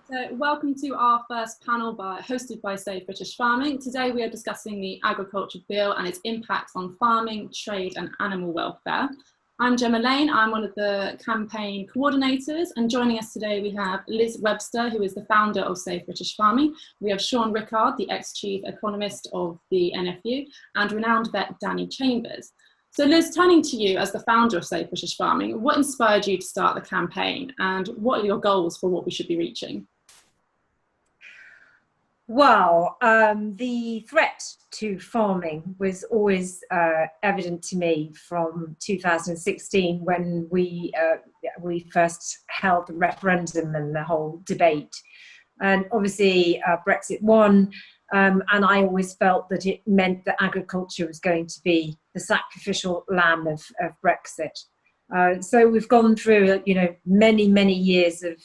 So welcome to our first panel hosted by Save British Farming. Today we are discussing the Agriculture Bill and its impact on farming, trade and animal welfare. I'm Gemma Lane, I'm one of the campaign coordinators, and joining us today we have Liz Webster, who is the founder of Save British Farming. We have Séan Rickard, the ex-chief economist of the NFU, and renowned vet Danny Chambers. So Liz, turning to you as the founder of Save British Farming, what inspired you to start the campaign and what are your goals for what we should be reaching? Well, the threat to farming was always evident to me from 2016 when we first held the referendum and the whole debate. And obviously Brexit won, and I always felt that it meant that agriculture was going to be the sacrificial lamb of Brexit. So we've gone through, many years of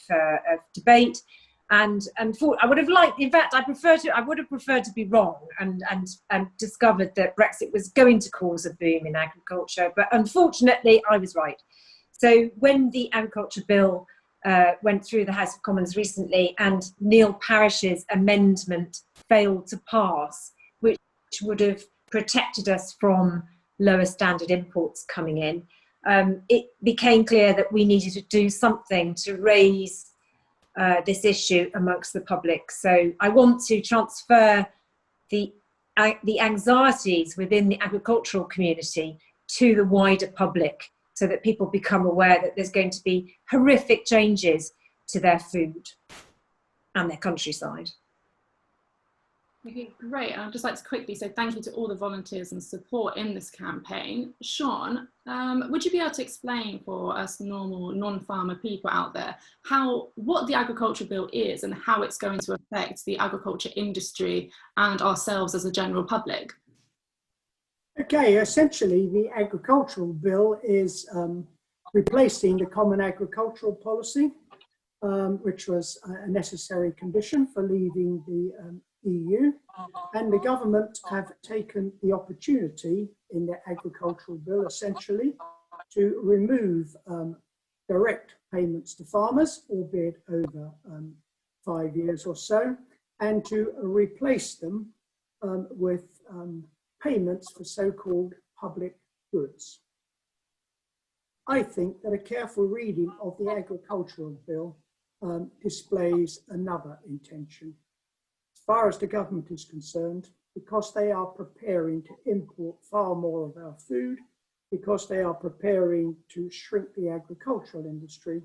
debate. And I would have liked, in fact, I would have preferred to be wrong and discovered that Brexit was going to cause a boom in agriculture. But unfortunately, I was right. So when the Agriculture Bill went through the House of Commons recently and Neil Parish's amendment failed to pass, which would have protected us from lower standard imports coming in, it became clear that we needed to do something to raise this issue amongst the public. So I want to transfer the anxieties within the agricultural community to the wider public so that people become aware that there's going to be horrific changes to their food and their countryside. Okay, great. I'd just like to quickly say thank you to all the volunteers and support in this campaign. Séan, would you be able to explain for us normal non-farmer people out there what the Agriculture Bill is and how it's going to affect the agriculture industry and ourselves as a general public? Okay, essentially the Agricultural Bill is replacing the Common Agricultural Policy, which was a necessary condition for leaving the EU, and the government have taken the opportunity in the Agricultural Bill essentially to remove direct payments to farmers, albeit over 5 years or so, and to replace them with payments for so-called public goods. I think that a careful reading of the Agricultural Bill displays another intention. As far as the government is concerned, because they are preparing to import far more of our food, because they are preparing to shrink the agricultural industry,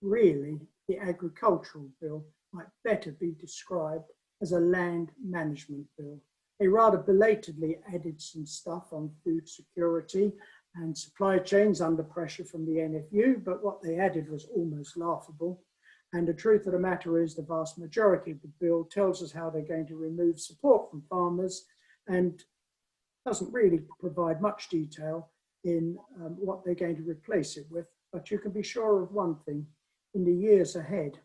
really the Agricultural Bill might better be described as a land management bill. They rather belatedly added some stuff on food security and supply chains under pressure from the NFU, but what they added was almost laughable. And the truth of the matter is the vast majority of the bill tells us how they're going to remove support from farmers and doesn't really provide much detail in what they're going to replace it with. But you can be sure of one thing, in the years ahead,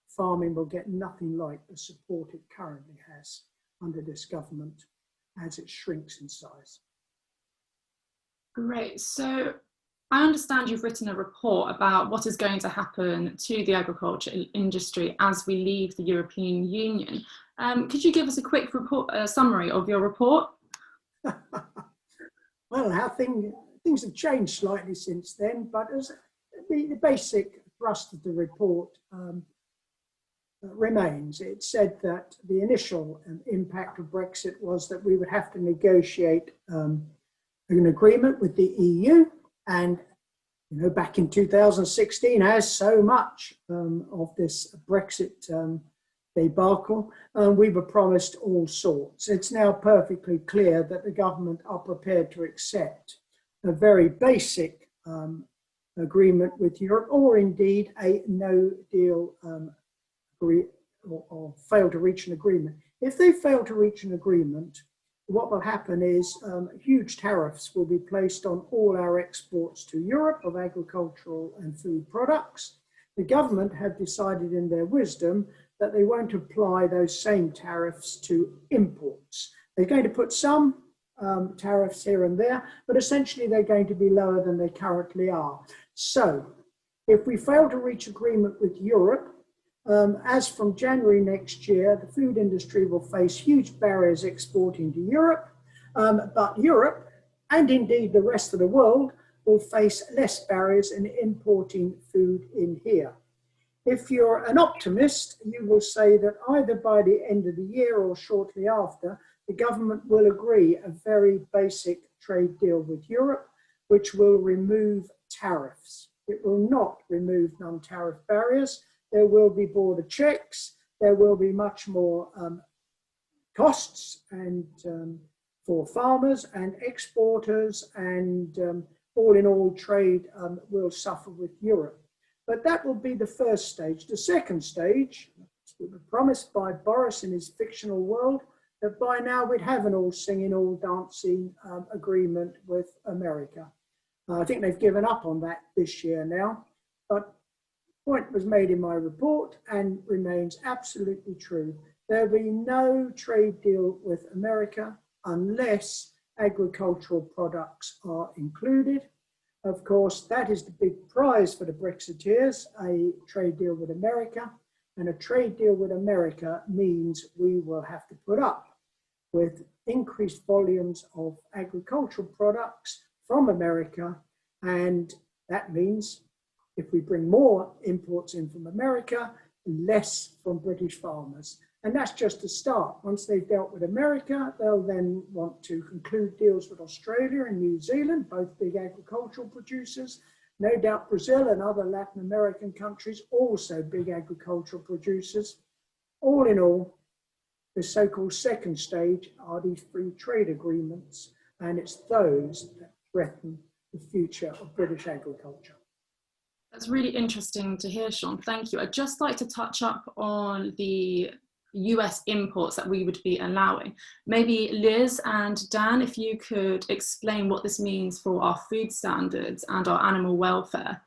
farming will get nothing like the support it currently has under this government as it shrinks in size. Great. So I understand you've written a report about what is going to happen to the agriculture industry as we leave the European Union. Could you give us a quick summary of your report? Well, how things have changed slightly since then, but as the basic thrust of the report remains. It said that the initial impact of Brexit was that we would have to negotiate an agreement with the EU. And, back in 2016, as so much of this Brexit debacle, we were promised all sorts. It's now perfectly clear that the government are prepared to accept a very basic agreement with Europe, or indeed a no-deal or fail to reach an agreement. If they fail to reach an agreement, what will happen is huge tariffs will be placed on all our exports to Europe of agricultural and food products. The government have decided in their wisdom that they won't apply those same tariffs to imports. They're going to put some tariffs here and there, but essentially they're going to be lower than they currently are. So if we fail to reach agreement with Europe, As from January next year, the food industry will face huge barriers exporting to Europe, but Europe, and indeed the rest of the world, will face less barriers in importing food in here. If you're an optimist, you will say that either by the end of the year or shortly after, the government will agree a very basic trade deal with Europe, which will remove tariffs. It will not remove non-tariff barriers. There will be border checks. There will be much more costs and for farmers and exporters, and all in all, trade will suffer with Europe. But that will be the first stage. The second stage, we were promised by Boris in his fictional world, that by now we'd have an all singing, all dancing agreement with America. I think they've given up on that this year now, but the point was made in my report and remains absolutely true. There will be no trade deal with America unless agricultural products are included. Of course, that is the big prize for the Brexiteers, a trade deal with America. And a trade deal with America means we will have to put up with increased volumes of agricultural products from America. And that means if we bring more imports in from America, less from British farmers. And that's just a start. Once they've dealt with America, they'll then want to conclude deals with Australia and New Zealand, both big agricultural producers. No doubt Brazil and other Latin American countries, also big agricultural producers. All in all, the so-called second stage are these free trade agreements, and it's those that threaten the future of British agriculture. That's really interesting to hear, Sean. Thank you. I'd just like to touch up on the US imports that we would be allowing. Maybe Liz and Dan, if you could explain what this means for our food standards and our animal welfare.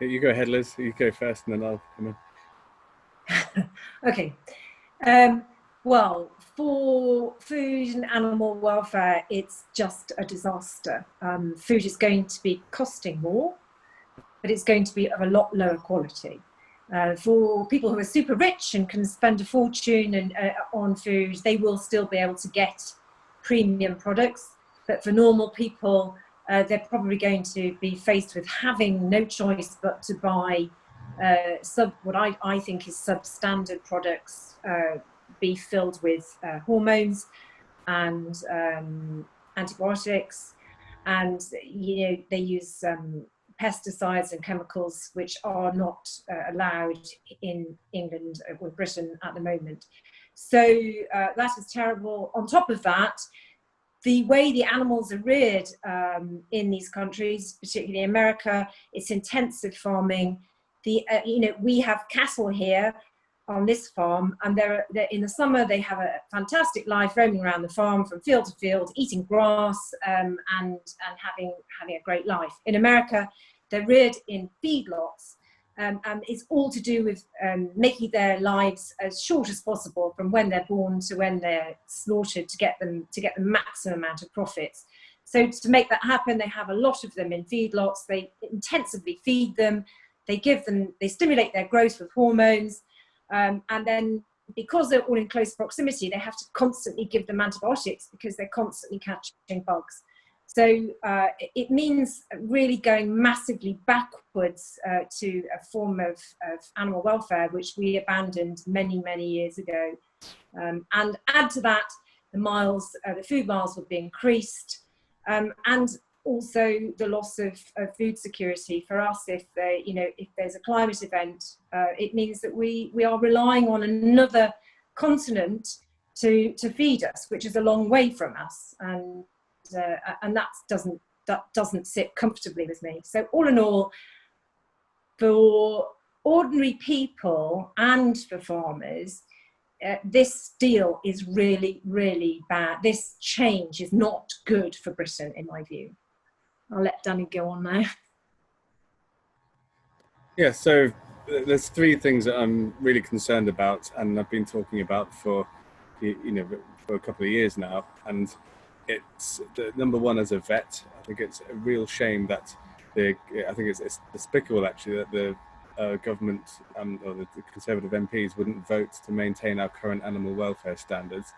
You go ahead, Liz. You go first and then I'll come in. Okay. Well, for food and animal welfare, it's just a disaster. Food is going to be costing more, but it's going to be of a lot lower quality. For people who are super rich and can spend a fortune on food, they will still be able to get premium products. But for normal people, they're probably going to be faced with having no choice but to buy what I think is substandard products, be filled with hormones and antibiotics, and they use pesticides and chemicals which are not allowed in England or Britain at the moment. So that is terrible. On top of that, the way the animals are reared in these countries, particularly America, it's intensive farming. We have cattle here on this farm, and they're in the summer they have a fantastic life roaming around the farm from field to field, eating grass and having a great life. In America, they're reared in feedlots, and it's all to do with making their lives as short as possible from when they're born to when they're slaughtered to get the maximum amount of profits. So to make that happen, they have a lot of them in feedlots. They intensively feed them. They stimulate their growth with hormones. And then because they're all in close proximity, they have to constantly give them antibiotics because they're constantly catching bugs. So it means really going massively backwards to a form of animal welfare, which we abandoned many, many years ago. And add to that, the food miles will be increased, and also the loss of food security for us. If there's a climate event, it means that we are relying on another continent to feed us, which is a long way from us, and that doesn't sit comfortably with me. So all in all, for ordinary people and for farmers, this deal is really, really bad. This change is not good for Britain, in my view. I'll let Danny go on now. Yeah, so there's three things that I'm really concerned about, and I've been talking about for a couple of years now. And it's number one, as a vet, I think it's a real shame that I think it's despicable actually that the government or the Conservative MPs wouldn't vote to maintain our current animal welfare standards.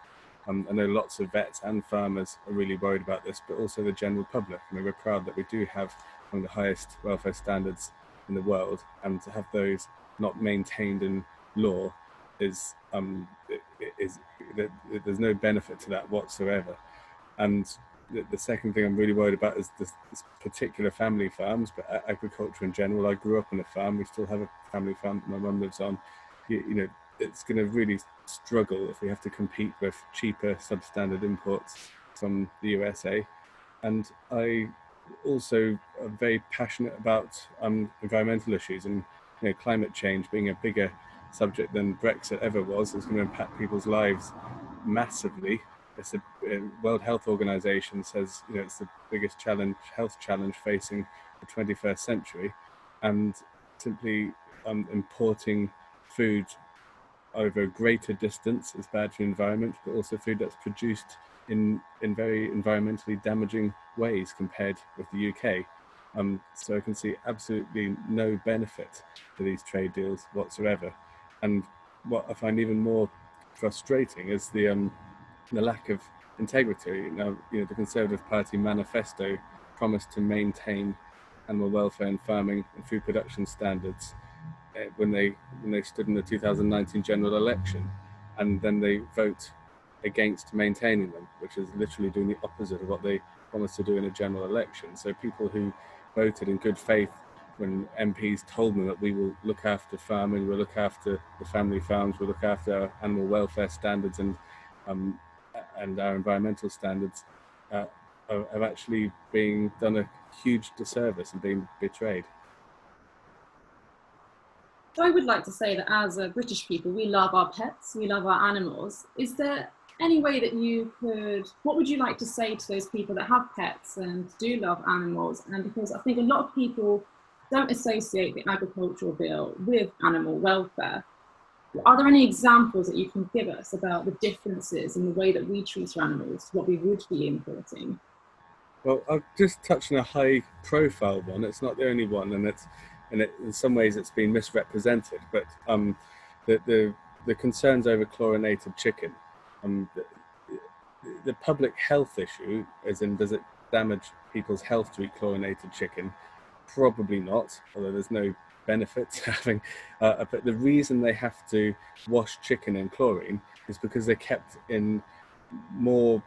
I know lots of vets and farmers are really worried about this, but also the general public. I mean, we're proud that we do have one of the highest welfare standards in the world, and to have those not maintained in law is there's no benefit to that whatsoever. And the second thing I'm really worried about is this particular family farms, but agriculture in general. I grew up on a farm. We still have a family farm that my mum lives on. You know, it's going to really struggle if we have to compete with cheaper substandard imports from the USA. And I also am very passionate about environmental issues, and climate change being a bigger subject than Brexit ever was. It's going to impact people's lives massively. It's a World Health Organization says it's the biggest health challenge facing the 21st century, and simply importing food over a greater distance is bad for the environment, but also food that's produced in very environmentally damaging ways compared with the UK. So I can see absolutely no benefit to these trade deals whatsoever. And what I find even more frustrating is the lack of integrity. Now, the Conservative Party manifesto promised to maintain animal welfare and farming and food production standards when they stood in the 2019 general election, and then they vote against maintaining them, which is literally doing the opposite of what they promised to do in a general election. So people who voted in good faith when MPs told them that we will look after farming, we'll look after the family farms, we'll look after our animal welfare standards and our environmental standards, are actually being done a huge disservice and being betrayed. So I would like to say that as a British people, we love our pets, we love our animals. Is there any way that what would you like to say to those people that have pets and do love animals? And because I think a lot of people don't associate the agricultural bill with animal welfare, are there any examples that you can give us about the differences in the way that we treat our animals to what we would be importing? Well, I'll just touch on a high profile one. It's not the only one, and in some ways it's been misrepresented, but the concerns over chlorinated chicken, the public health issue, as in does it damage people's health to eat chlorinated chicken? Probably not, although there's no benefit to having, but the reason they have to wash chicken in chlorine is because they're kept in more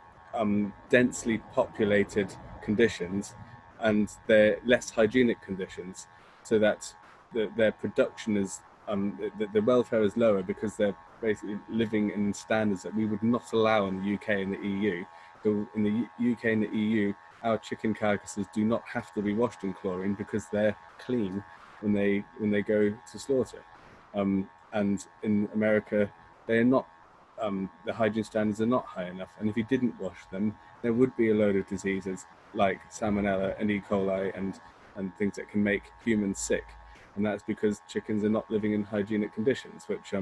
densely populated conditions, and they're less hygienic conditions, so that their production is, the welfare is lower because they're basically living in standards that we would not allow in the UK and the EU. So in the UK and the EU, our chicken carcasses do not have to be washed in chlorine because they're clean when they go to slaughter. And in America, they are not, the hygiene standards are not high enough. And if you didn't wash them, there would be a load of diseases like salmonella and E. coli and things that can make humans sick. And that's because chickens are not living in hygienic conditions, which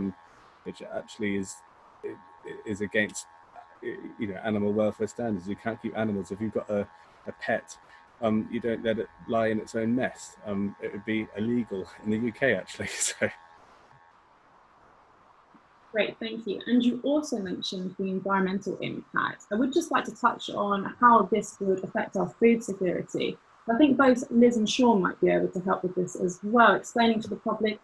actually is against animal welfare standards. You can't keep animals. If you've got a pet, you don't let it lie in its own mess. It would be illegal in the UK actually. So. Great, thank you. And you also mentioned the environmental impact. I would just like to touch on how this would affect our food security. I think both Liz and Sean might be able to help with this as well, explaining to the public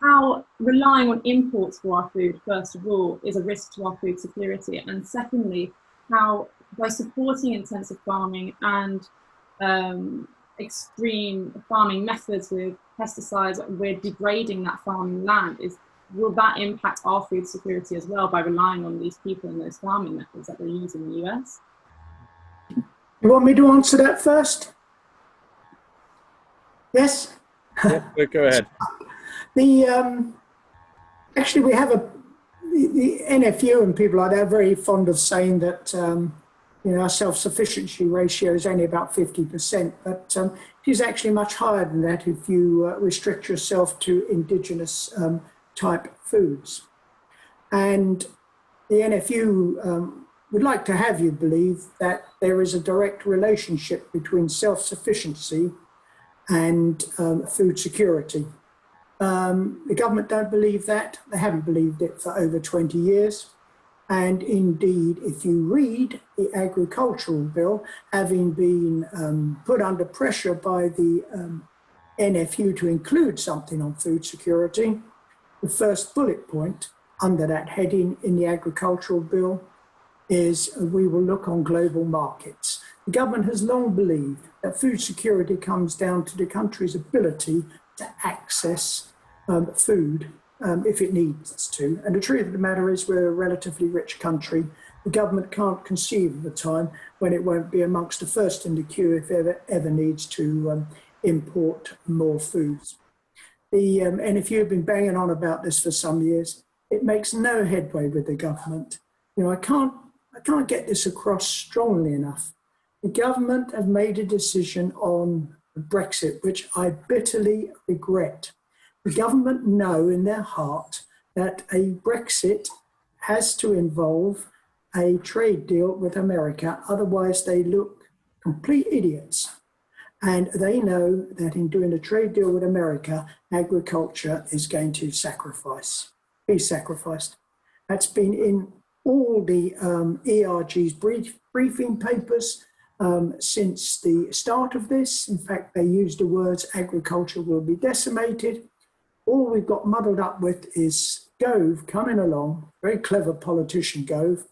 how relying on imports for our food, first of all, is a risk to our food security, and secondly, how by supporting intensive farming and extreme farming methods with pesticides, we're degrading that farming land. Will that impact our food security as well by relying on these people and those farming methods that they use in the US? You want me to answer that first? Yes? Yeah, go ahead. Actually, we have the NFU and people like that are very fond of saying that our self-sufficiency ratio is only about 50%, but it is actually much higher than that if you restrict yourself to indigenous type foods. And the NFU would like to have you believe that there is a direct relationship between self-sufficiency and food security. The government don't believe that. They haven't believed it for over 20 years. And indeed, if you read the agricultural bill, having been put under pressure by the NFU to include something on food security, the first bullet point under that heading in the agricultural bill is we will look on global markets. The government has long believed that food security comes down to the country's ability to access food if it needs to. And the truth of the matter is we're a relatively rich country. The government can't conceive of a time when it won't be amongst the first in the queue if it ever needs to import more foods. And if you've been banging on about this for some years, it makes no headway with the government. You know, I can't get this across strongly enough. The government have made a decision on Brexit, which I bitterly regret. The government know in their heart that a Brexit has to involve a trade deal with America, otherwise they look complete idiots. And they know that in doing a trade deal with America, agriculture is going to be sacrificed. That's been in all the ERG's briefing papers since the start of this. In fact, they used the words agriculture will be decimated. All we've got muddled up with is Gove coming along, very clever politician Gove,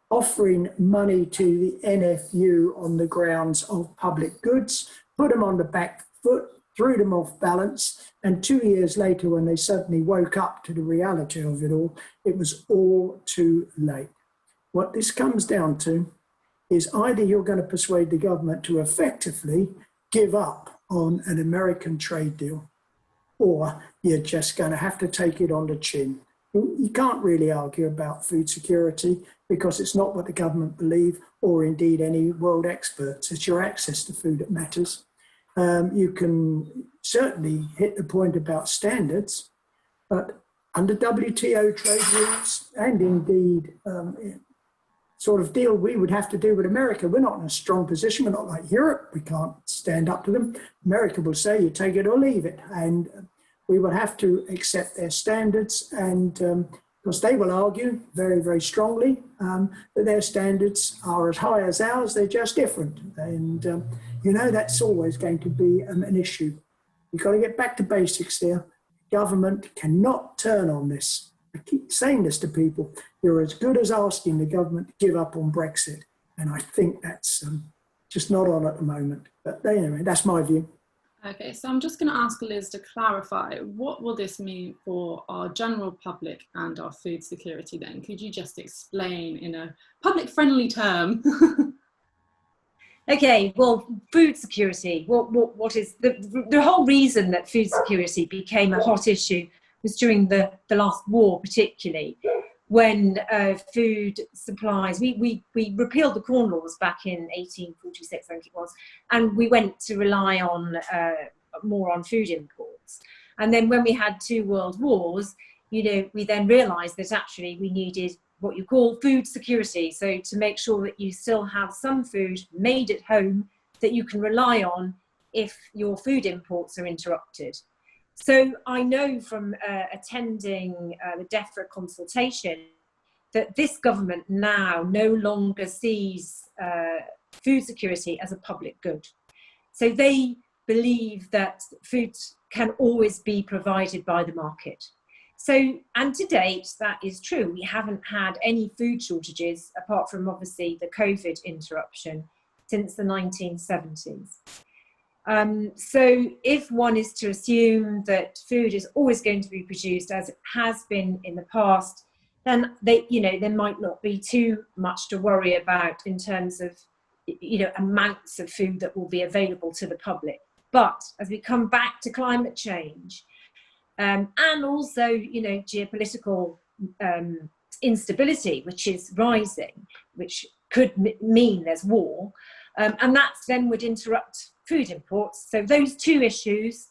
offering money to the NFU on the grounds of public goods, put them on the back foot, threw them off balance, and 2 years later, when they suddenly woke up to the reality of it was all too late. What this comes down to is either you're going to persuade the government to effectively give up on an American trade deal, or you're just going to have to take it on the chin. You can't really argue about food security because it's not what the government believe, or indeed any world experts. It's your access to food that matters. You can certainly hit the point about standards, but under WTO trade rules and indeed sort of deal we would have to do with America, we're not in a strong position. We're not like Europe. We can't stand up to them. America will say you take it or leave it. And we will have to accept their standards. And because they will argue very, very strongly that their standards are as high as ours, they're just different. And, you know, that's always going to be an issue. You've got to get back to basics there. Government cannot turn on this. I keep saying this to people. You're as good as asking the government to give up on Brexit. And I think that's just not on at the moment. But anyway, that's my view. Okay, so I'm just going to ask Liz to clarify, what will this mean for our general public and our food security then? Could you just explain in a public-friendly term? Okay, well, food security, what is the whole reason that food security became a hot issue was during the last war, particularly when food supplies, we repealed the Corn Laws back in 1846, I think it was, and we went to rely on more on food imports. And then when we had 2 world wars, you know, we then realised that actually we needed what you call food security. So to make sure that you still have some food made at home that you can rely on if your food imports are interrupted. So I know from attending the DEFRA consultation that this government now no longer sees food security as a public good. So they believe that food can always be provided by the market. So, and to date, that is true. We haven't had any food shortages, apart from obviously the COVID interruption, since the 1970s. So if one is to assume that food is always going to be produced as it has been in the past, then there might not be too much to worry about in terms of, amounts of food that will be available to the public. But as we come back to climate change, and also, geopolitical instability, which is rising, which could mean there's war, and that then would interrupt food imports. So those 2 issues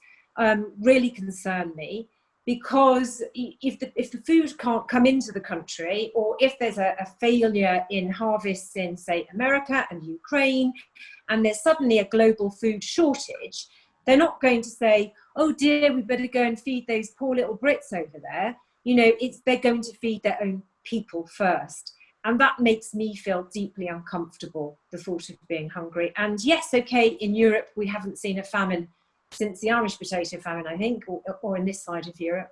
really concern me, because if the food can't come into the country, or if there's a failure in harvests in, say, America and Ukraine, and there's suddenly a global food shortage, They're not going to say, oh dear, we better go and feed those poor little Brits over there. You know, they're going to feed their own people first. And that makes me feel deeply uncomfortable, the thought of being hungry. And yes, okay, in Europe, we haven't seen a famine since the Irish potato famine, I think, or in this side of Europe.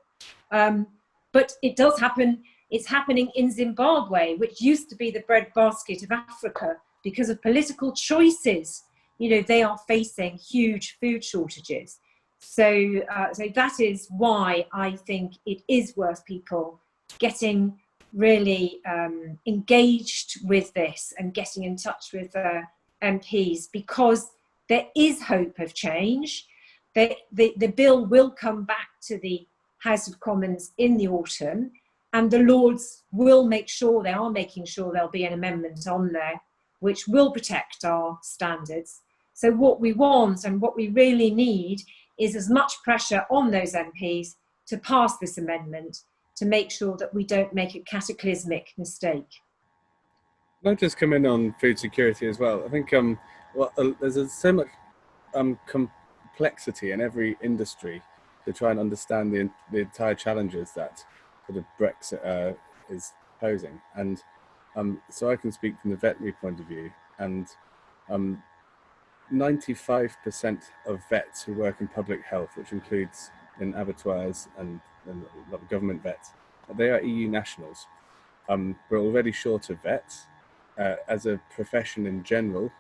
But it does happen. It's happening in Zimbabwe, which used to be the breadbasket of Africa because of political choices. You know, they are facing huge food shortages. So that is why I think it is worth people getting really engaged with this and getting in touch with MPs, because there is hope of change. The bill will come back to the House of Commons in the autumn, and the Lords will make sure, they are making sure there'll be an amendment on there which will protect our standards. So what we want and what we really need is as much pressure on those MPs to pass this amendment to make sure that we don't make a cataclysmic mistake. Can I just come in on food security as well? I think there's so much complexity in every industry to try and understand the entire challenges that sort of Brexit is posing. And so I can speak from the veterinary point of view, and 95% of vets who work in public health, which includes in abattoirs and a lot of government vets, they are EU nationals. We're already short of vets. As a profession in general,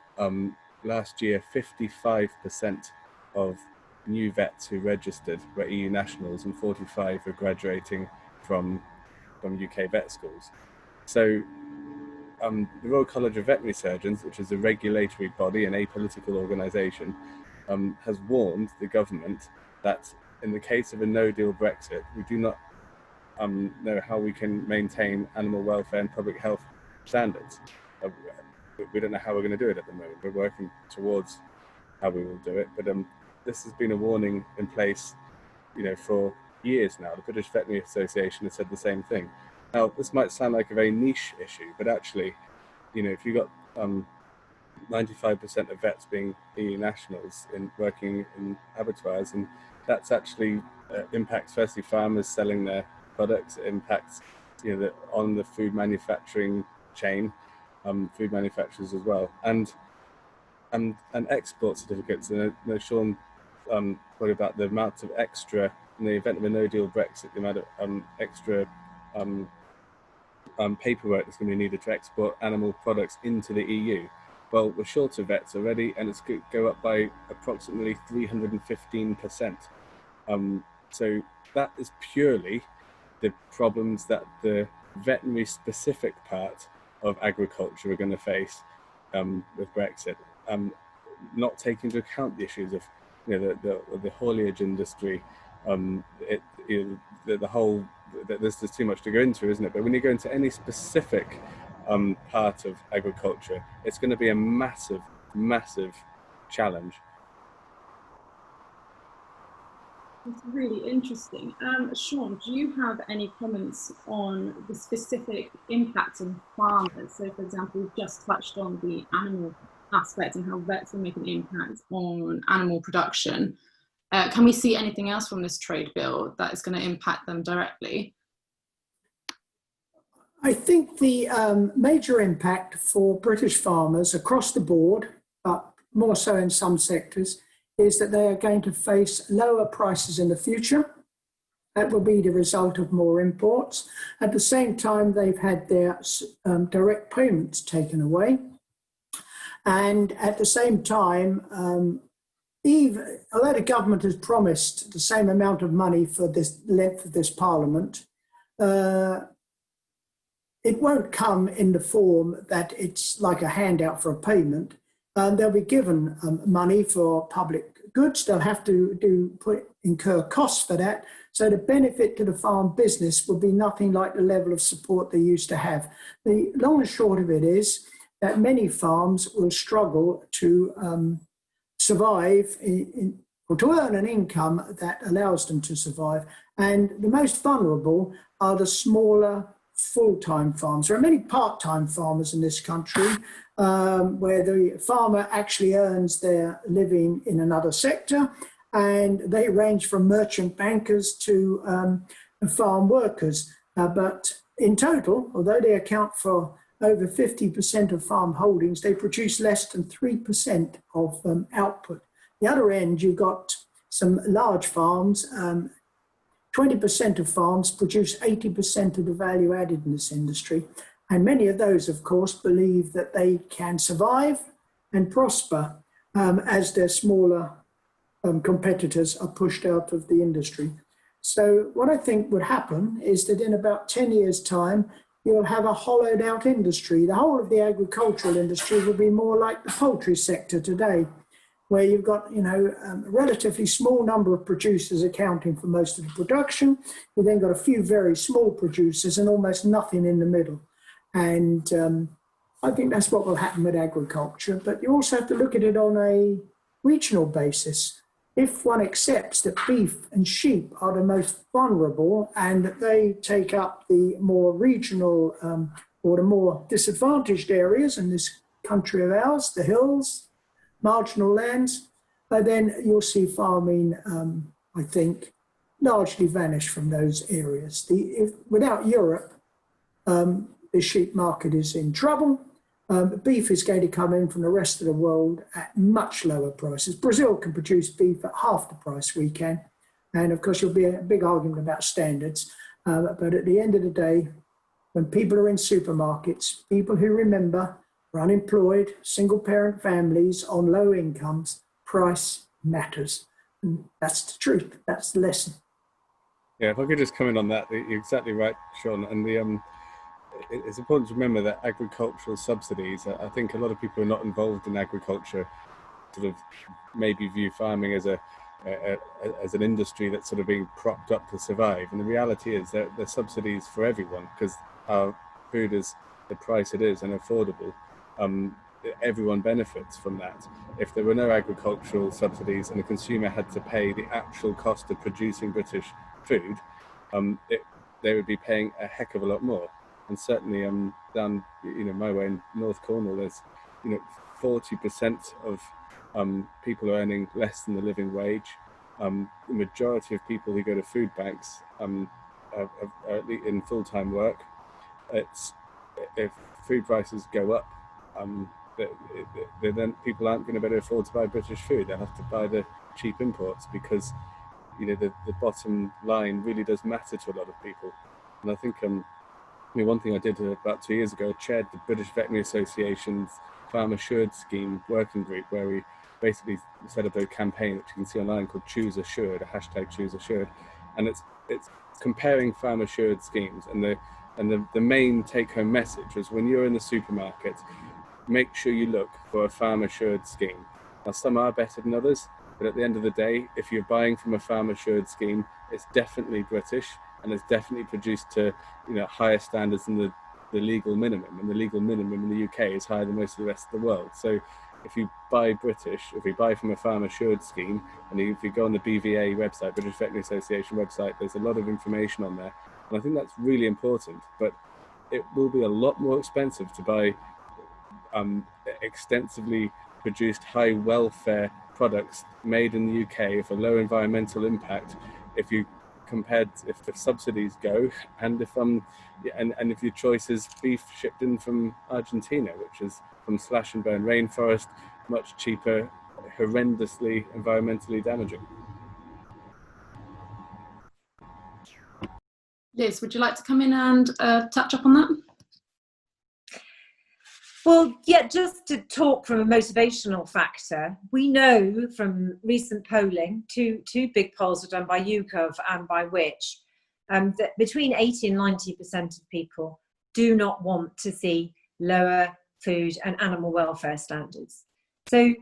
last year 55% of new vets who registered were EU nationals, and 45 were graduating from UK vet schools. So the Royal College of Veterinary Surgeons, which is a regulatory body, an apolitical organisation, has warned the government that in the case of a no-deal Brexit, we do not know how we can maintain animal welfare and public health standards. We don't know how we're going to do it at the moment. We're working towards how we will do it, but this has been a warning in place, you know, for years now. The British Veterinary Association has said the same thing. Now, this might sound like a very niche issue, but actually, you know, if you've got 95% of vets being EU nationals working in abattoirs, and that's actually impacts firstly farmers selling their products. It impacts, you know, on the food manufacturing chain, food manufacturers as well, and export certificates. And Sean worried about the amount of extra, in the event of a no-deal Brexit, the amount of extra paperwork that's going to be needed to export animal products into the EU. Well, we're short of vets already, and it's going to go up by approximately 315%. So that is purely the problems that the veterinary-specific part of agriculture are going to face with Brexit, not taking into account the issues of, you know, the haulage industry. The whole, there's too much to go into, isn't it? But when you go into any specific part of agriculture, it's going to be a massive, massive challenge. It's really interesting. Sean, do you have any comments on the specific impacts on farmers? So, for example, we've just touched on the animal aspect and how vets will make an impact on animal production. Can we see anything else from this trade bill that is going to impact them directly? I think the major impact for British farmers across the board, but more so in some sectors, is that they are going to face lower prices in the future. That will be the result of more imports. At the same time, they've had their direct payments taken away. And at the same time, although the government has promised the same amount of money for this length of this parliament, it won't come in the form that it's like a handout for a payment. They'll be given money for public goods. They'll have to incur costs for that. So the benefit to the farm business will be nothing like the level of support they used to have. The long and short of it is that many farms will struggle to survive or to earn an income that allows them to survive. And the most vulnerable are the smaller full-time farms. There are many part-time farmers in this country where the farmer actually earns their living in another sector, and they range from merchant bankers to farm workers. But in total, although they account for over 50% of farm holdings, they produce less than 3% of output. The other end, you've got some large farms. 20% of farms produce 80% of the value added in this industry. And many of those, of course, believe that they can survive and prosper as their smaller competitors are pushed out of the industry. So what I think would happen is that in about 10 years' time, you'll have a hollowed out industry. The whole of the agricultural industry will be more like the poultry sector today, where you've got, a relatively small number of producers accounting for most of the production. You've then got a few very small producers and almost nothing in the middle. And I think that's what will happen with agriculture. But you also have to look at it on a regional basis. If one accepts that beef and sheep are the most vulnerable and that they take up the more regional or the more disadvantaged areas in this country of ours, the hills, marginal lands, then you'll see farming, I think, largely vanish from those areas. Without Europe, the sheep market is in trouble. Beef is going to come in from the rest of the world at much lower prices. Brazil can produce beef at half the price we can. And of course, there'll be a big argument about standards. But at the end of the day, when people are in supermarkets, people who remember are unemployed, single parent families on low incomes, price matters. And that's the truth. That's the lesson. Yeah, if I could just comment on that, you're exactly right, Sean. And it's important to remember that agricultural subsidies, I think a lot of people who are not involved in agriculture sort of maybe view farming as an industry that's sort of being propped up to survive. And the reality is that they're subsidies for everyone, because our food is the price it is and affordable. Everyone benefits from that. If there were no agricultural subsidies and the consumer had to pay the actual cost of producing British food, they would be paying a heck of a lot more. And certainly down my way in North Cornwall, there's 40% of people are earning less than the living wage. The majority of people who go to food banks are in full-time work. If food prices go up, then people aren't going to be able to afford to buy British food. They'll have to buy the cheap imports, because the bottom line really does matter to a lot of people. And I think one thing I did about 2 years ago, I chaired the British Veterinary Association's Farm Assured Scheme working group, where we basically set up a campaign, which you can see online, called Choose Assured, a hashtag Choose Assured. And it's comparing farm assured schemes. And the main take-home message was, when you're in the supermarket, make sure you look for a farm assured scheme. Now, some are better than others, but at the end of the day, if you're buying from a farm assured scheme, it's definitely British, and it's definitely produced to higher standards than the legal minimum. And the legal minimum in the UK is higher than most of the rest of the world. So if you buy British, if you buy from a farm assured scheme, and if you go on the BVA website, British Veterinary Association website, there's a lot of information on there. And I think that's really important, but it will be a lot more expensive to buy extensively produced high welfare products made in the UK for low environmental impact, if the subsidies go, and if your choice is beef shipped in from Argentina, which is from slash and burn rainforest, much cheaper, horrendously environmentally damaging. Liz, would you like to come in and touch up on that? Well, yeah, just to talk from a motivational factor, we know from recent polling, two big polls were done by YouGov and by Which, that between 80 and 90% of people do not want to see lower food and animal welfare standards. So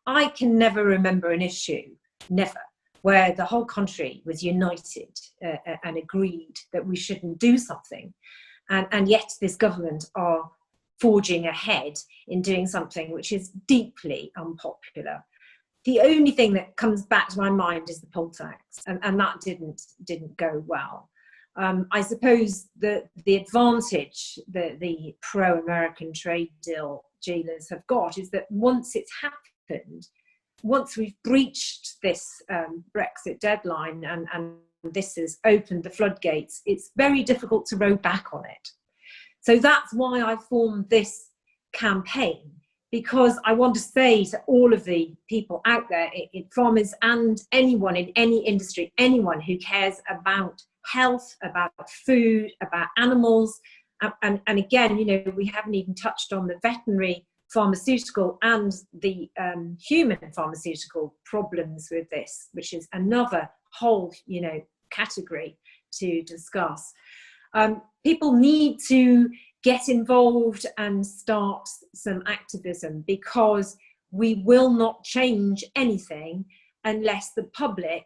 I can never remember an issue, never, where the whole country was united and agreed that we shouldn't do something. And yet this government are forging ahead in doing something which is deeply unpopular. The only thing that comes back to my mind is the poll tax, and that didn't go well. I suppose the advantage that the pro-American trade deal dealers have got is that once it's happened, once we've breached this Brexit deadline and this has opened the floodgates, it's very difficult to row back on it. So that's why I formed this campaign, because I want to say to all of the people out there, farmers and anyone in any industry, anyone who cares about health, about food, about animals, and again, you know, we haven't even touched on the veterinary, pharmaceutical and the human pharmaceutical problems with this, which is another whole, you know, category to discuss. People need to get involved and start some activism, because we will not change anything unless the public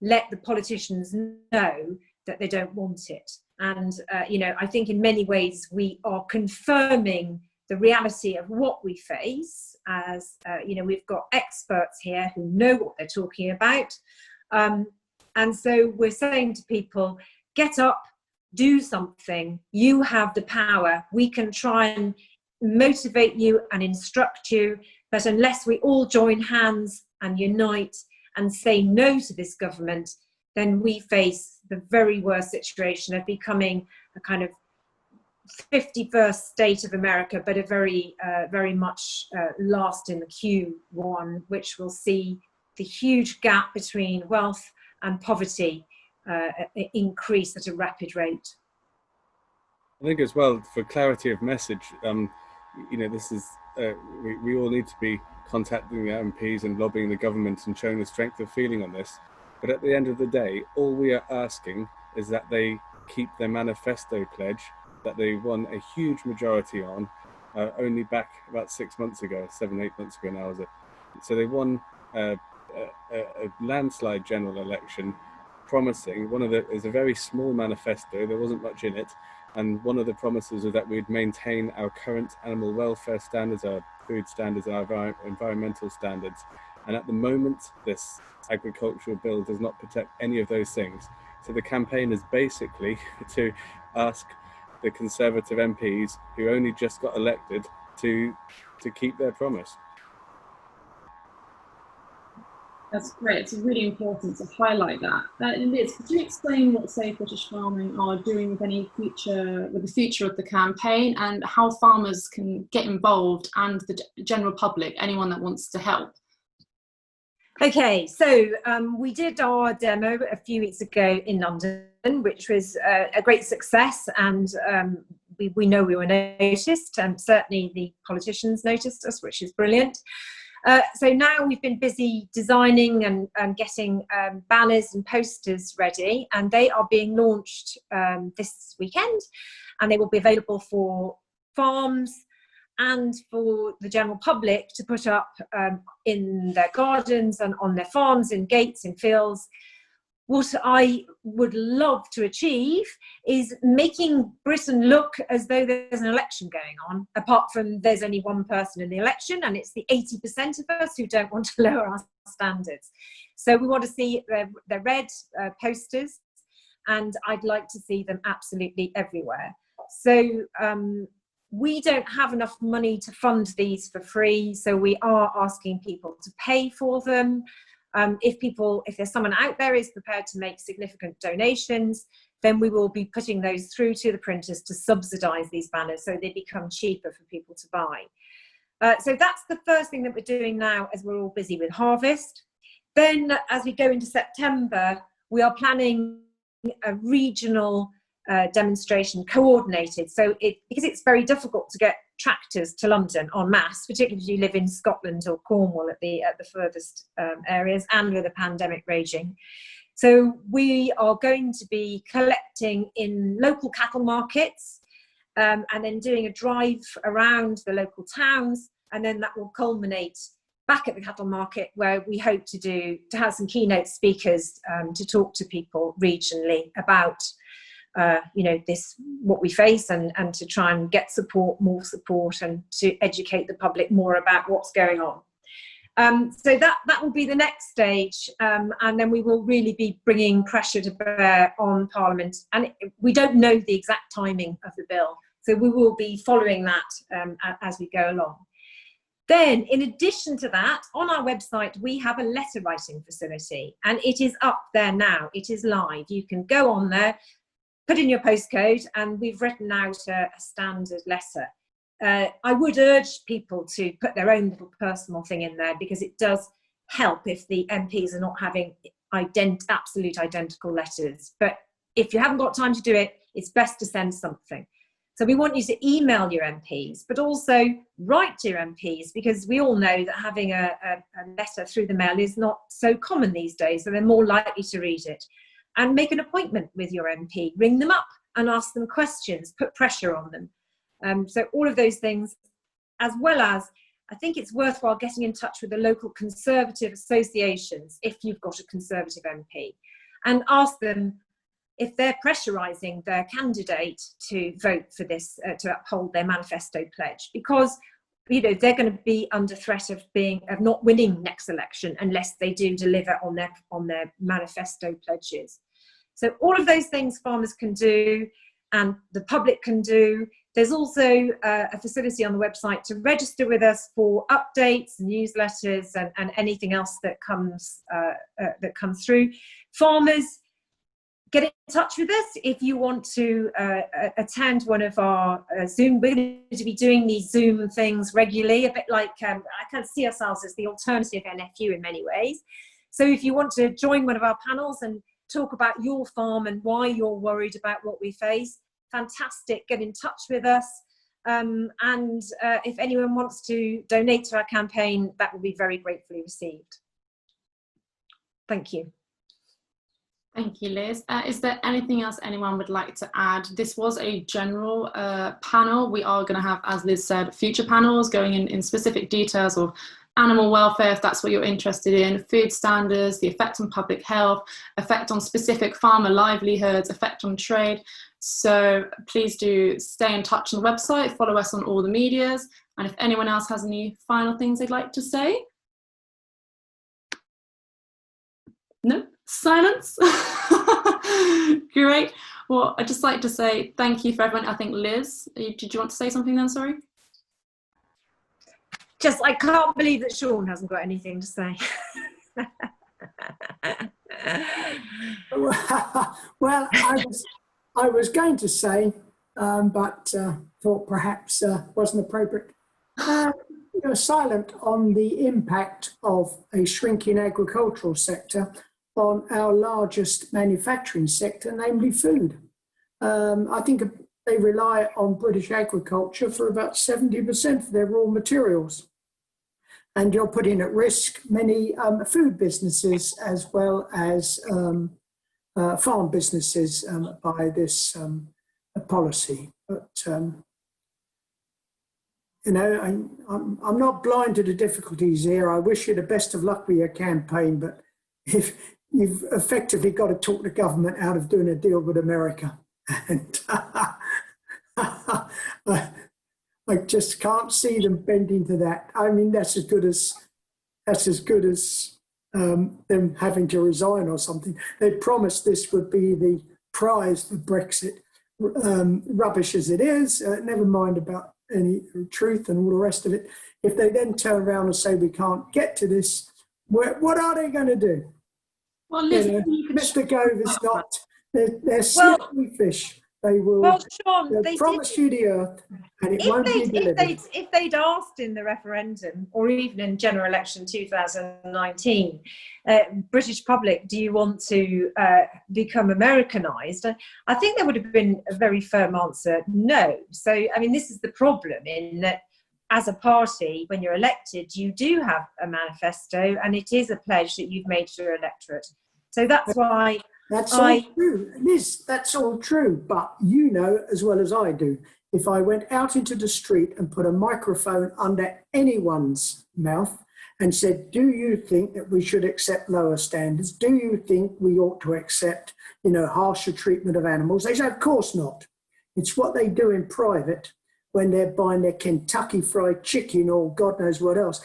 let the politicians know that they don't want it. And, you know, I think in many ways we are confirming the reality of what we face, as, you know, we've got experts here who know what they're talking about. And so we're saying to people, get up, do something. You have the power. We can try and motivate you and instruct you, but unless we all join hands and unite and say no to this government, then we face the very worst situation of becoming a kind of 51st state of America, but a very, very much last in the queue one, which will see the huge gap between wealth and poverty increase at a rapid rate. I think as well, for clarity of message, you know, this is, we all need to be contacting the MPs and lobbying the government and showing the strength of feeling on this. But at the end of the day, all we are asking is that they keep their manifesto pledge that they won a huge majority on only back about 6 months ago, 7-8 months ago now, is it? So they won a landslide general election, promising is a very small manifesto. There wasn't much in it, and one of the promises was that we'd maintain our current animal welfare standards, our food standards, our environmental standards. And at the moment, this agricultural bill does not protect any of those things. So the campaign is basically to ask the Conservative MPs who only just got elected to keep their promise. That's great. It's really important to highlight that. Liz, could you explain what Save British Farming are doing with the future of the campaign, and how farmers can get involved and the general public, anyone that wants to help? Okay, so we did our demo a few weeks ago in London, which was a great success, and we know we were noticed, and certainly the politicians noticed us, which is brilliant. So now we've been busy designing and getting banners and posters ready, and they are being launched this weekend, and they will be available for farms and for the general public to put up in their gardens and on their farms, in gates, in fields. What I would love to achieve is making Britain look as though there's an election going on, apart from there's only one person in the election, and it's the 80% of us who don't want to lower our standards. So we want to see the red posters, and I'd like to see them absolutely everywhere. So we don't have enough money to fund these for free, so we are asking people to pay for them. If there's someone out there who's prepared to make significant donations, then we will be putting those through to the printers to subsidise these banners so they become cheaper for people to buy. So that's the first thing that we're doing now, as we're all busy with harvest. Then as we go into September, we are planning a regional demonstration, coordinated. So because it's very difficult to get tractors to London en masse, particularly if you live in Scotland or Cornwall at the furthest areas, and with a pandemic raging. So we are going to be collecting in local cattle markets, and then doing a drive around the local towns, and then that will culminate back at the cattle market, where we hope to have some keynote speakers to talk to people regionally about you know, what we face, and to try and get more support, and to educate the public more about what's going on. So that will be the next stage, and then we will really be bringing pressure to bear on Parliament. And we don't know the exact timing of the bill, so we will be following that as we go along. Then, in addition to that, on our website, we have a letter writing facility, and it is up there now. It is live. You can go on there, put in your postcode, and we've written out a standard letter. I would urge people to put their own little personal thing in there, because it does help if the MPs are not having absolute identical letters. But if you haven't got time to do it, it's best to send something. So we want you to email your MPs, but also write to your MPs, because we all know that having a letter through the mail is not so common these days, so they're more likely to read it. And make an appointment with your MP, ring them up and ask them questions, put pressure on them. So all of those things, as well as, I think it's worthwhile getting in touch with the local Conservative associations if you've got a Conservative MP, and ask them if they're pressurising their candidate to vote for this, to uphold their manifesto pledge, because they're going to be under threat of not winning next election unless they do deliver on their manifesto pledges. So all of those things farmers can do, and the public can do. There's also a facility on the website to register with us for updates, newsletters, and anything else that comes through. Farmers, get in touch with us if you want to attend one of our Zoom. We're going to be doing these Zoom things regularly, a bit like I kind of see ourselves as the alternative NFU in many ways. So if you want to join one of our panels and talk about your farm and why you're worried about what we face, fantastic, get in touch with us. And if anyone wants to donate to our campaign, that will be very gratefully received. Thank you. Thank you, Liz. Is there anything else anyone would like to add? This was a general panel. We are going to have, as Liz said, future panels going in specific details of animal welfare, if that's what you're interested in, food standards, the effect on public health, effect on specific farmer livelihoods, effect on trade. So please do stay in touch on the website, follow us on all the medias, and if anyone else has any final things they'd like to say. No? Silence? Great. Well, I'd just like to say thank you for everyone. I think Liz, did you want to say something then? Sorry. Just, I can't believe that Sean hasn't got anything to say. Well, I was going to say, but thought perhaps wasn't appropriate. You're silent on the impact of a shrinking agricultural sector on our largest manufacturing sector, namely food. I think they rely on British agriculture for about 70% of their raw materials. And you're putting at risk many food businesses as well as farm businesses by this policy. But, you know, I'm not blind to the difficulties here. I wish you the best of luck with your campaign, but if you've effectively got to talk the government out of doing a deal with America. And I just can't see them bending to that. I mean, that's as good as them having to resign or something. They promised this would be the prize for Brexit, rubbish as it is, never mind about any truth and all the rest of it. If they then turn around and say we can't get to this, what are they going to do? Well, listen, Mr. Gove is not, they're slippery fish. They will Sean, they promise you the earth, and it won't be delivered. If they'd asked in the referendum, or even in general election 2019, British public, do you want to become Americanised? I think there would have been a very firm answer, no. So, I mean, this is the problem, in that as a party, when you're elected, you do have a manifesto, and it is a pledge that you've made to your electorate. So that's why that's all true. Liz, that's all true. But you know as well as I do, if I went out into the street and put a microphone under anyone's mouth and said, do you think that we should accept lower standards? Do you think we ought to accept, you know, harsher treatment of animals? They say, of course not. It's what they do in private when they're buying their Kentucky Fried Chicken or God knows what else.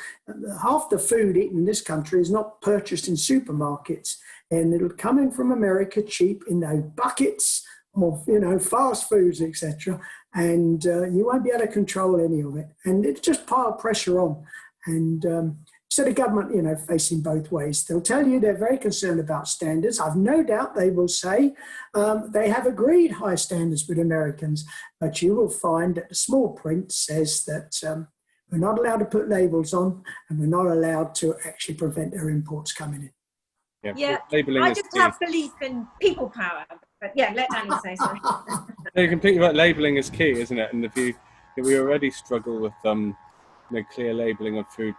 Half the food eaten in this country is not purchased in supermarkets, and it'll come in from America cheap in those buckets of, you know, fast foods, etc. And you won't be able to control any of it. And it's just pile pressure on. And so the government, you know, facing both ways. They'll tell you they're very concerned about standards. I've no doubt they will say they have agreed high standards with Americans, but you will find that the small print says that we're not allowed to put labels on, and we're not allowed to actually prevent their imports coming in. Yeah, labeling I is just key. have belief in people power. But yeah, let Danny say something. No, you're completely right. Labeling is key, isn't it? And if we already struggle with you know, clear labeling of food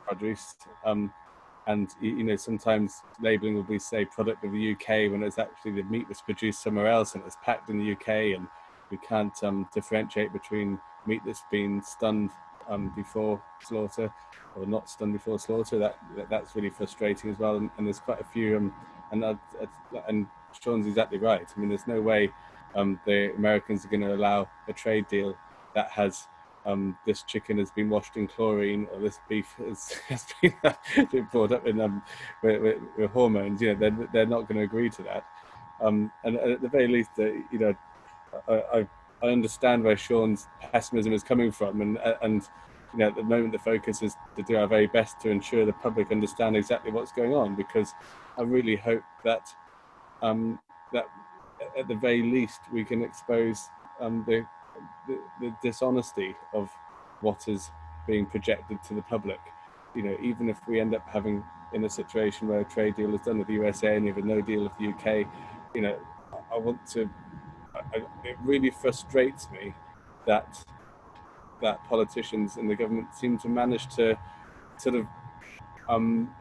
produce, and you know, sometimes labeling will be, say, product of the UK when it's actually the meat was produced somewhere else and it's packed in the UK, and we can't differentiate between meat that's been stunned before slaughter or not stunned before slaughter. That's really frustrating as well. And there's quite a few and Sean's exactly right. I mean, there's no way the Americans are going to allow a trade deal that has this chicken has been washed in chlorine, or this beef has been brought up in with hormones. You know, they're not going to agree to that. And at the very least, you know, I understand where Sean's pessimism is coming from, and you know, at the moment the focus is to do our very best to ensure the public understand exactly what's going on, because I really hope that that at the very least we can expose the dishonesty of what is being projected to the public. You know, even if we end up having in a situation where a trade deal is done with the USA and you have a no deal with the UK, you know, it really frustrates me that politicians and the government seem to manage to sort of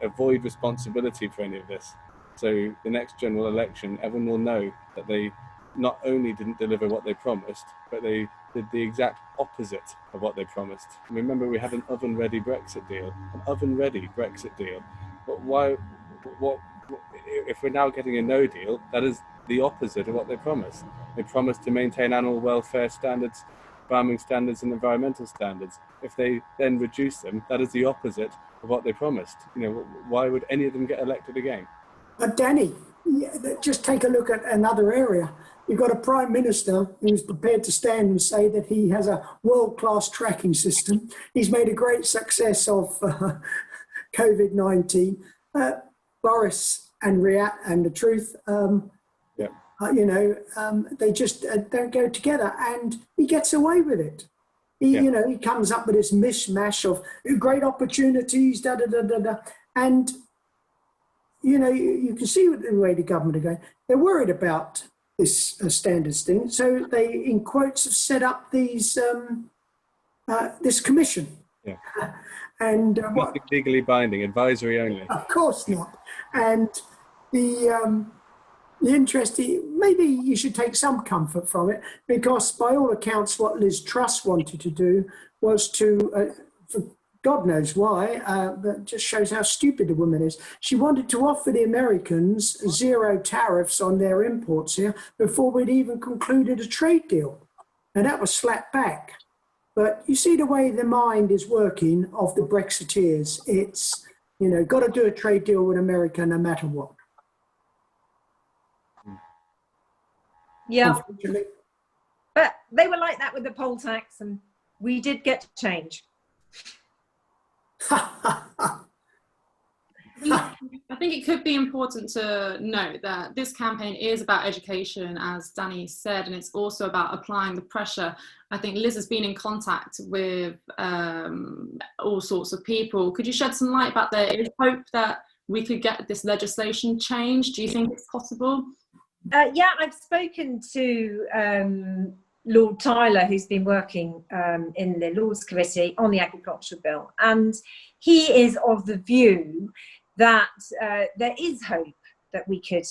avoid responsibility for any of this. So the next general election, everyone will know that they not only didn't deliver what they promised, but they did the exact opposite of what they promised. And remember, we had an oven-ready Brexit deal, But what, if we're now getting a no deal, that is the opposite of what they promised. They promised to maintain animal welfare standards, farming standards, and environmental standards. If they then reduce them, that is the opposite of what they promised. You know, why would any of them get elected again? But Danny, just take a look at another area. You've got a prime minister who's prepared to stand and say that he has a world-class tracking system. He's made a great success of COVID-19. Boris and the Truth, you know, they just don't go together, and he gets away with it. You know, he comes up with this mishmash of great opportunities, and you know, you can see the way the government are going. They're worried about this standards thing, so they, in quotes, have set up these this commission. Yeah. And nothing legally binding, advisory only. Of course not. And the interesting, maybe you should take some comfort from it, because by all accounts, what Liz Truss wanted to do was to, for God knows why, that just shows how stupid the woman is. She wanted to offer the Americans 0 tariffs on their imports here before we'd even concluded a trade deal. And that was slapped back. But you see the way the mind is working of the Brexiteers. It's, you know, got to do a trade deal with America no matter what. Yeah. But they were like that with the poll tax, and we did get change. I think it could be important to note that this campaign is about education, as Danny said, and it's also about applying the pressure. I think Liz has been in contact with all sorts of people. Could you shed some light about there is hope that we could get this legislation changed? Do you think it's possible? Yeah, I've spoken to Lord Tyler, who's been working in the Lords Committee on the Agricultural Bill, and he is of the view that there is hope that we could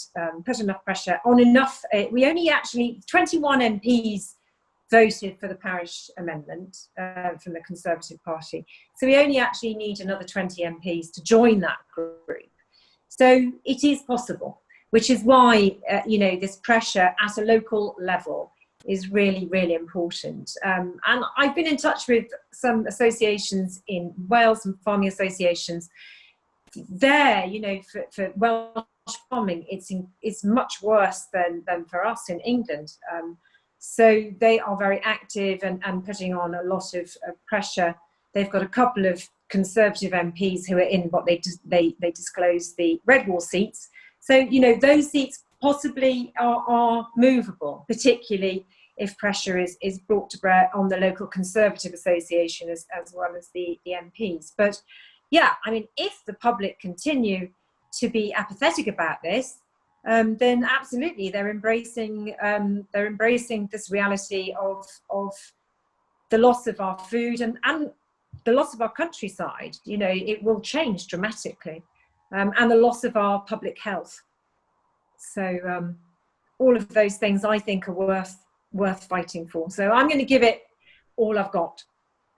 put enough pressure on enough. We only actually, 21 MPs voted for the Parish Amendment from the Conservative Party. So we only actually need another 20 MPs to join that group. So it is possible, which is why, you know, this pressure at a local level is really, really important. And I've been in touch with some associations in Wales, some farming associations. There, you know, for Welsh farming, it's much worse than for us in England. So they are very active and putting on a lot of pressure. They've got a couple of Conservative MPs who are in what they disclose the red wall seats. So, you know, those seats possibly are movable, particularly if pressure is brought to bear on the local Conservative Association as well as the MPs. But yeah, I mean, if the public continue to be apathetic about this, then absolutely they're embracing this reality of the loss of our food and the loss of our countryside. You know, it will change dramatically, and the loss of our public health. So all of those things I think are worth fighting for. So I'm going to give it all I've got.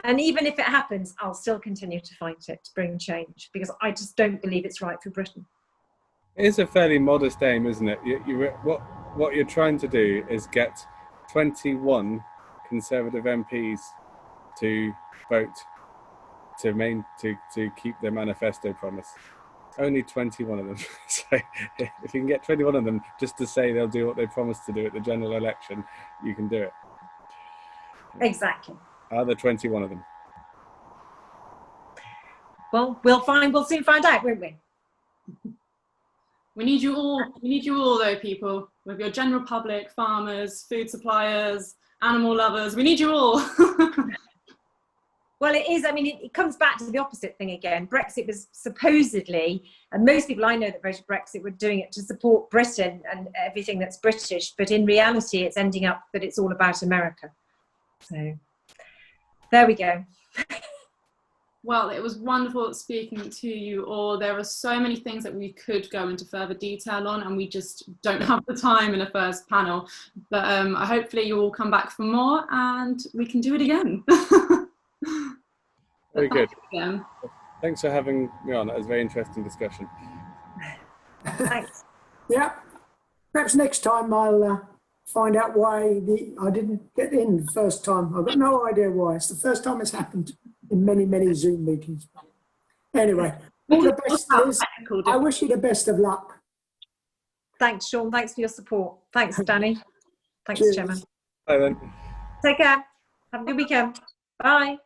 And even if it happens, I'll still continue to fight it to bring change, because I just don't believe it's right for Britain. It is a fairly modest aim, isn't it? What you're trying to do is get 21 Conservative MPs to vote to keep their manifesto promise. Only 21 of them. So if you can get 21 of them just to say they'll do what they promised to do at the general election, you can do it. Exactly. Are there 21 of them? Well, we'll soon find out, won't we? We need you all. We need you all, though, people, with your general public, farmers, food suppliers, animal lovers. We need you all. Well, it is. I mean, it comes back to the opposite thing again. Brexit was supposedly, and most people I know that voted Brexit were doing it to support Britain and everything that's British. But in reality, it's ending up that it's all about America. So there we go. Well, it was wonderful speaking to you all. There are so many things that we could go into further detail on, and we just don't have the time in a first panel. But hopefully you all come back for more and we can do it again. Very good. Thanks for having me on. That was a very interesting discussion. Thanks. Yeah, perhaps next time I'll find out why I didn't get in the first time. I've got no idea why. It's the first time it's happened in many Zoom meetings. Anyway, all the best, Liz. I wish you the best of luck. Thanks, Sean. Thanks for your support. Thanks, Danny. Thanks, Cheers. Gemma. Bye then. Take care. Have a good weekend. Bye.